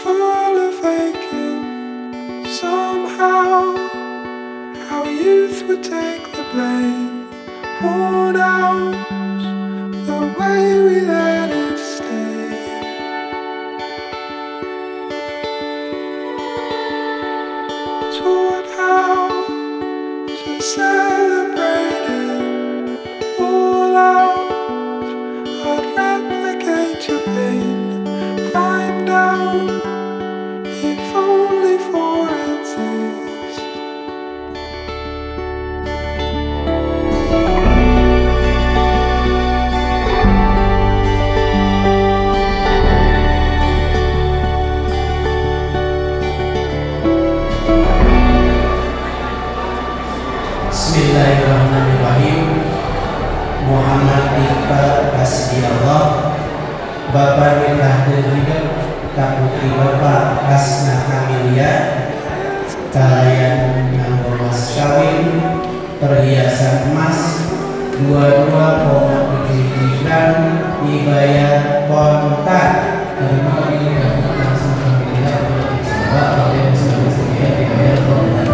full of aching. Somehow our youth would take the blame. Worn out the way we let it stay. Taught how to celebrate it all out. I'd replicate your pain, climb down, if only for a taste. Bismillahirrahmanirrahim. Muhammad Iqbal Hasbi Allah, Bapak Nirah Hidup Kaputri Bapak Hasna Kamilia, kalian nganggo mas kawin perhiasan emas 22,7 gram dibayar kontan. Terima kasih langsung Kamilia Bapak kalian sudah sedia dibayar kontan.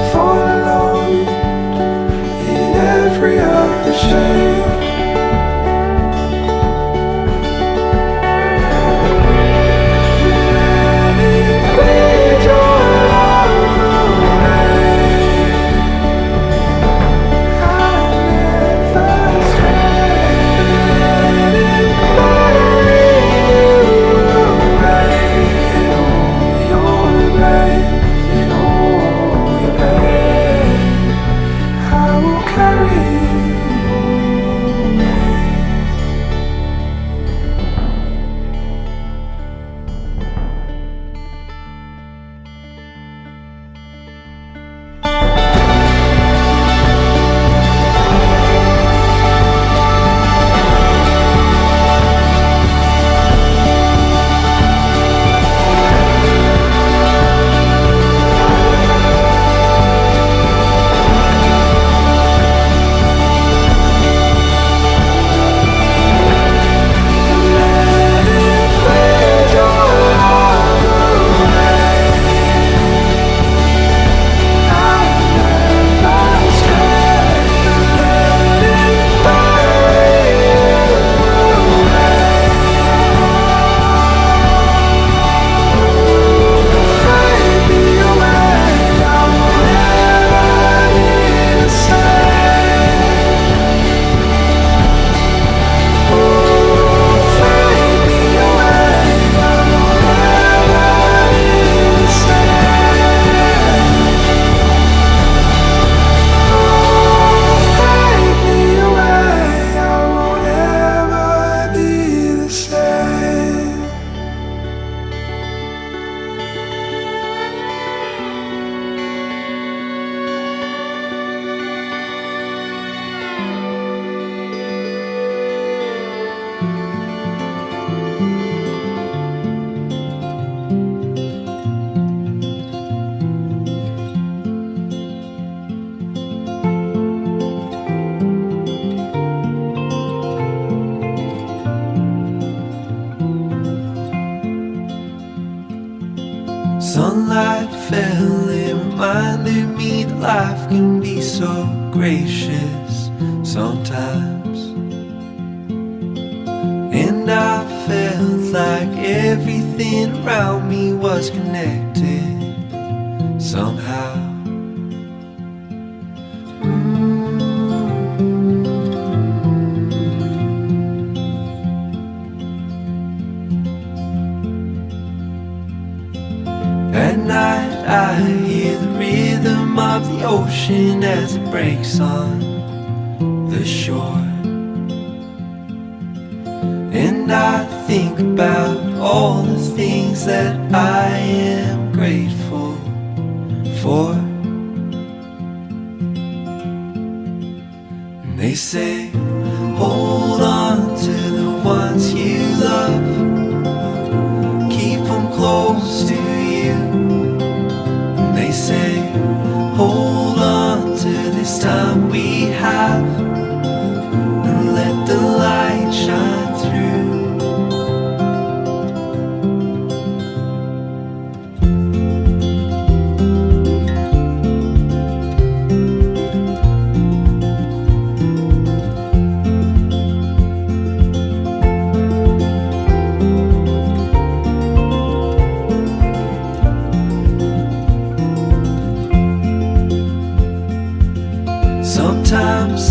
Followed in every other shade. Let it fade your love away. I never stray. Let it bury you away in all your blame, in all your pain. I will carry you away. Sunlight fell, it reminded me that life can be so gracious sometimes. And I felt like everything around me was connected somehow. At night I hear the rhythm of the ocean as it breaks on the shore. And I think about all the things that I am grateful for. And they say, hold on to the ones you love, keep them close to you. And they say,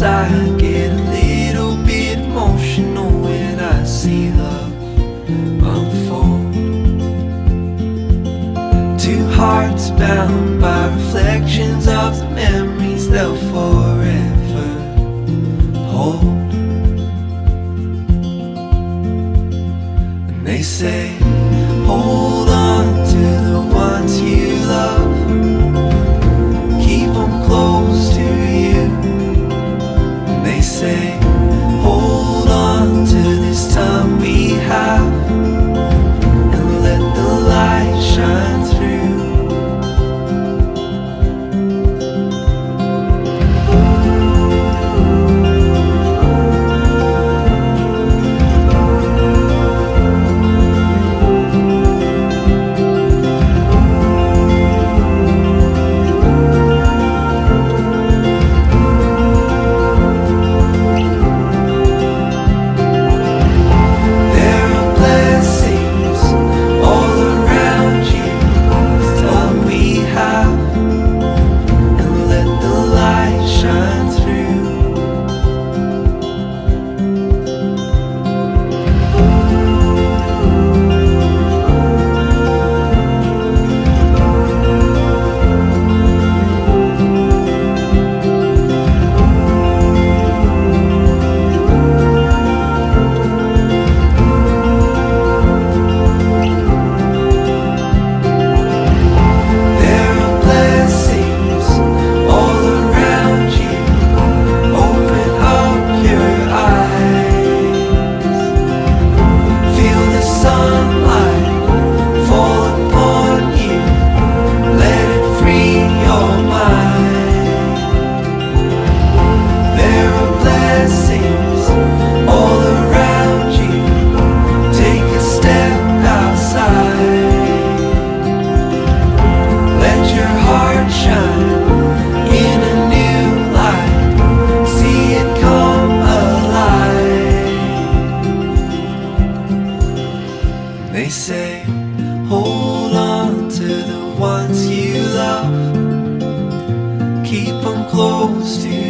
I get a little bit emotional when I see love unfold. Two hearts bound by reflections of the memories they'll forever hold. And they say, hold on to the ones you love, keep them close to you. And they say, hold on to this time we have, and let the light shine through. They say, hold on to the ones you love, keep them close to you.